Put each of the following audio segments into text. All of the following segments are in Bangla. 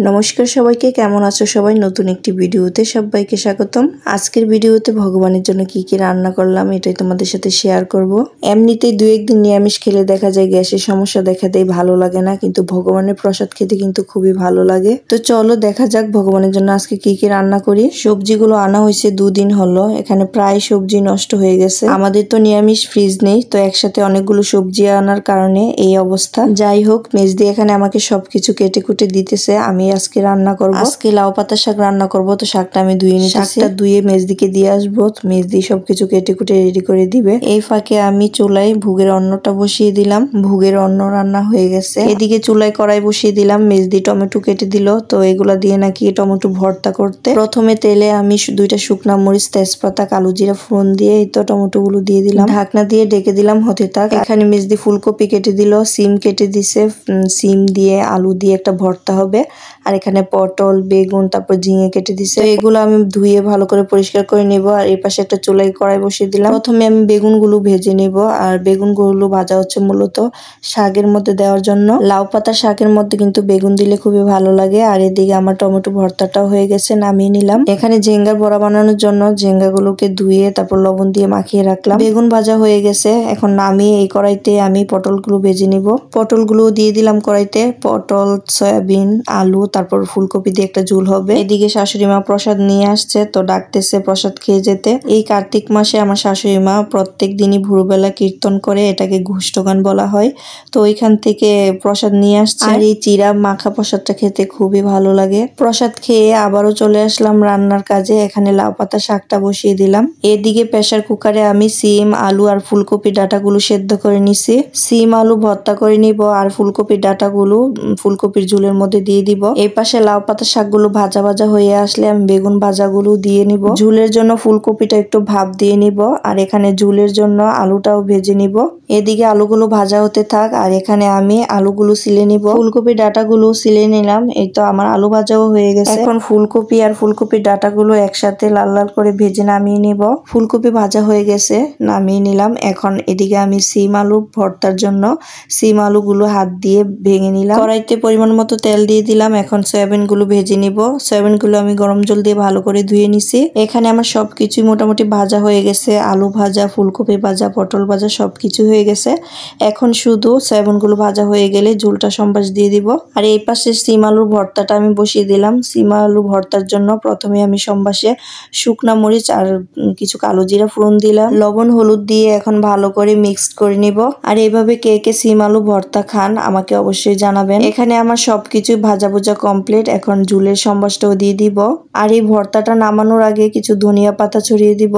নমস্কার সবাইকে, কেমন আছো সবাই? নতুন একটি ভিডিওতে সবাইকে স্বাগতম। আজকের ভিডিওতে ভগবানের জন্য কি কি রান্না করলাম এটাই তোমাদের সাথে শেয়ার করব। এমনিতেই দু একদিন নিরামিষ খেলে দেখা যায় গ্যাসের সমস্যা দেখা দেয়, ভালো লাগে না, কিন্তু ভগবানের প্রসাদ খেতে কিন্তু খুবই ভালো লাগে। তো চলো দেখা যাক ভগবানের জন্য আজকে কি কি রান্না করি। সবজিগুলো আনা হয়েছে দুদিন হলো, এখানে প্রায় সবজি নষ্ট হয়ে গেছে। আমাদের তো নিরামিষ ফ্রিজ নেই, তো একসাথে অনেকগুলো সবজি আনার কারণে এই অবস্থা। যাই হোক, মেজদি এখানে আমাকে সবকিছু কেটে কুটে দিতেছে। আমি আজকে রান্না করব, আজকে লাউ পাতা শাক রান্না করব। তো শাকটা আমি ধুয়ে নিতেছি, শাকটা ধুয়ে মেজদিকে দিয়ে আসবো। মেজদি সবকিছু কেটে কুটে রেডি করে দিবে। এই ফাঁকে আমি চুলায় ভুগের অন্নটা বসিয়ে দিলাম। ভুগের অন্ন রান্না হয়ে গেছে। এদিকে চুলায় কড়াই বসিয়ে দিলাম। মেজদি টমেটো কেটে দিল, তো এগুলা দিয়ে নাকি টমেটো ভর্তা করতে। প্রথমে তেলে আমি দুইটা শুকনা মরিচ, তেজপাতা, কালো জিরা ফোড়ন দিয়ে এই তো টমেটো গুলো দিয়ে দিলাম। ঢাকনা দিয়ে ডেকে দিলাম হতে থাক। এখানে মেজদি ফুলকপি কেটে দিল, সিম কেটে দিছে। সিম দিয়ে আলু দিয়ে একটা ভর্তা হবে। আর এখানে পটল, বেগুন, তারপর ঝিঙে কেটে দিছে। তো এগুলো আমি ধুয়ে ভালো করে পরিষ্কার করে নেব। আর এই পাশে একটা চুলায় কড়াই বসিয়ে দিলাম। প্রথমে আমি বেগুনগুলো ভেজে নেব। আর বেগুনগুলো ভাজা হচ্ছে মূলত শাকের মধ্যে দেওয়ার জন্য। লাউ পাতা শাকের মধ্যে কিন্তু বেগুন দিলে খুবই ভালো লাগে। আর এদিকে আমার টমেটো ভর্তাটাও হয়ে গেছে, নামিয়ে নিলাম। এখানে ঝিঙ্গার বড়া বানানোর জন্য ঝিঙ্গাগুলোকে ধুয়ে তারপর লবণ দিয়ে মাখিয়ে রাখলাম। বেগুন ভাজা হয়ে গেছে, এখন নামিয়ে এই কড়াইতে আমি পটলগুলো ভেজে নিব। পটলগুলো দিয়ে দিলাম কড়াইতে। পটল, সয়াবিন, আলু, তারপর ফুলকপি দিয়ে একটা ঝোল হবে। এদিকে শাশুড়ি মা প্রসাদ নিয়ে আসছে, তো ডাকতেছে প্রসাদ খেয়ে যেতে। এই কার্তিক মাসে আমার শাশুড়ি মা প্রত্যেক দিনই ভোরবেলা কীর্তন করে, এটাকে ঘোষ্ট গান বলা হয়। তো ওইখান থেকে প্রসাদ নিয়ে আসছে। আর এই চিরা মাখা প্রসাদটা খেতে খুবই ভালো লাগে। প্রসাদ খেয়ে আবারও চলে আসলাম রান্নার কাজে। এখানে লাউ পাতা শাকটা বসিয়ে দিলাম। এদিকে প্রেসার কুকারে আমি সিম, আলু আর ফুলকপি ডাটাগুলো সেদ্ধ করে নিছি। সিম আলু ভর্তা করে নিব, আর ফুলকপির ডাটাগুলো ফুলকপির ঝোলের মধ্যে দিয়ে দিব। এই পাশে লাউ পাতা শাকগুলো ভাজা ভাজা হয়ে আসলে আমি বেগুন ভাজাগুলো দিয়ে নিব। ঝোলের জন্য ফুলকপিটা একটু ভাপ দিয়ে নিব, আর এখানে ঝোলের জন্য আলুটাও ভেজে নিব। এদিকে আলুগুলো ভাজা হতে থাক, আর এখানে আমি আলুগুলো সিলে নিব। ফুলকপির ডাটাগুলো সিলে নিলাম। এই তো আমার আলু ভাজাও হয়ে গেছে। এখন ফুলকপি আর ফুলকপির ডাটাগুলো একসাথে লাল লাল করে ভেজে নামিয়ে নিব। ফুলকপি ভাজা হয়ে গেছে, নামিয়ে নিলাম। এখন এদিকে আমি সিম আলু ভর্তার জন্য সিম আলুগুলো হাত দিয়ে ভেঙে নিলাম। কড়াইতে পরিমাণ মতো তেল দিয়ে দিলাম। এখন সয়াবিন গুলো ভেজে নিব। সয়াবিন গুলো আমি গরম জল দিয়ে ভালো করে ধুয়ে নিছি। এখানে আমার সবকিছুই মোটামুটি ভাজা হয়ে গেছে। আলু ভাজা, ফুলকপি ভাজা, পটল ভাজা সবকিছু হয়ে গেছে। এখন শুধু সয়াবিন গুলো ভাজা হয়ে গেলে ঝোলটা সম্বাস দিয়ে দিব। আর এই পাশে সিম আলুর ভর্তাটা আমি বসিয়ে দিলাম। সিম আলু ভর্তার জন্য প্রথমে আমি সম্বাসে শুকনা মরিচ আর কিছু কালো জিরা ফোড়ন দিলাম। লবণ হলুদ দিয়ে এখন ভালো করে মিক্সড করে নিব। আর এইভাবে কে কে সিম আলু ভর্তা খান আমাকে অবশ্যই জানাবেন। এখানে আমার সবকিছু ভাজা ভুজা কমপ্লিট। এখন ঝুলের সম্বাসটাও দিয়ে দিব। আর এই ভর্তাটা নামানোর আগে কিছু ধনিয়া পাতা ছড়িয়ে দিব।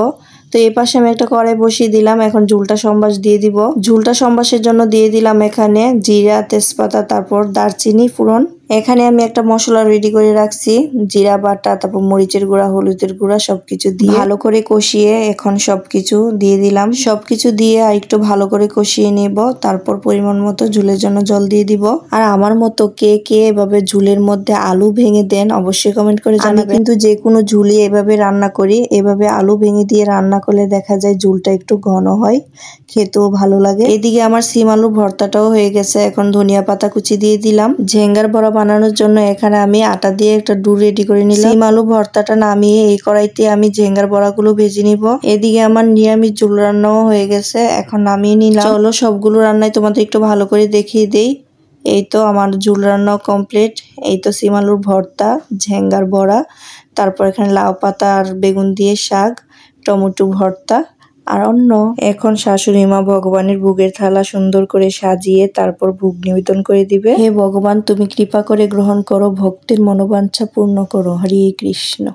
তো এই পাশে আমি একটা কড়াই বসিয়ে দিলাম। এখন ঝুলটা সম্বাস দিয়ে দিব। ঝুলটা সম্বাসের জন্য দিয়ে দিলাম এখানে জিরা, তেজপাতা, তারপর দারচিনি ফোড়ন। এখানে আমি একটা মশলা রেডি করে রাখছি, জিরা বাটা, তারপর মরিচের গুঁড়া, হলুদের গুঁড়া সবকিছু দিয়ে ভালো করে কষিয়ে এখন সবকিছু দিয়ে দিলাম। সবকিছু দিয়ে আর একটু ভালো করে কষিয়ে নেব। তারপর পরিমাণ মতো ঝুলের জন্য জল দিয়ে দিব। আর আমার মতো কে কে এভাবে ঝুলের মধ্যে আলু ভেঙে দেন অবশ্যই কমেন্ট করে জানাবেন। আমি কিন্তু যে কোনো ঝুলি এভাবে রান্না করি। এভাবে আলু ভেঙে দিয়ে রান্না করলে দেখা যায় ঝুলটা একটু ঘন হয়, খেতেও ভালো লাগে। এদিকে আমার সিম আলু ভর্তাটাও হয়ে গেছে। এখন ধনিয়া পাতা কুচি দিয়ে দিলাম। ঝিঙ্গার বড়া বানানোর জন্য এখানে আমি আটা দিয়ে একটা ডু রেডি করে নিলাম। সিম আলু ভর্তাটা নামিয়ে এই কড়াইতে আমি ঝিঙ্গার বড়াগুলো ভেজে নিব। এদিকে আমার নিরামিষ ঝোল রান্নাও হয়ে গেছে, এখন নামিয়ে নিলাম। চলো সবগুলো রান্নায় তোমাদের একটু ভালো করে দেখিয়ে দেই। এই তো আমার ঝোল রান্নাও কমপ্লিট। এই তো সিম আলুর ভর্তা, ঝিঙ্গার বড়া, তারপর এখানে লাউ পাতা আর বেগুন দিয়ে শাক, টমেটো ভর্তা আর অন্য। এখন শাশুড়ি মা ভগবানের ভোগের থালা সুন্দর করে সাজিয়ে তারপর ভোগ নিবেদন করে দিবে। হে ভগবান, তুমি কৃপা করে গ্রহণ করো, ভক্তের মনোবাঞ্ছা পূর্ণ করো। হরে কৃষ্ণ।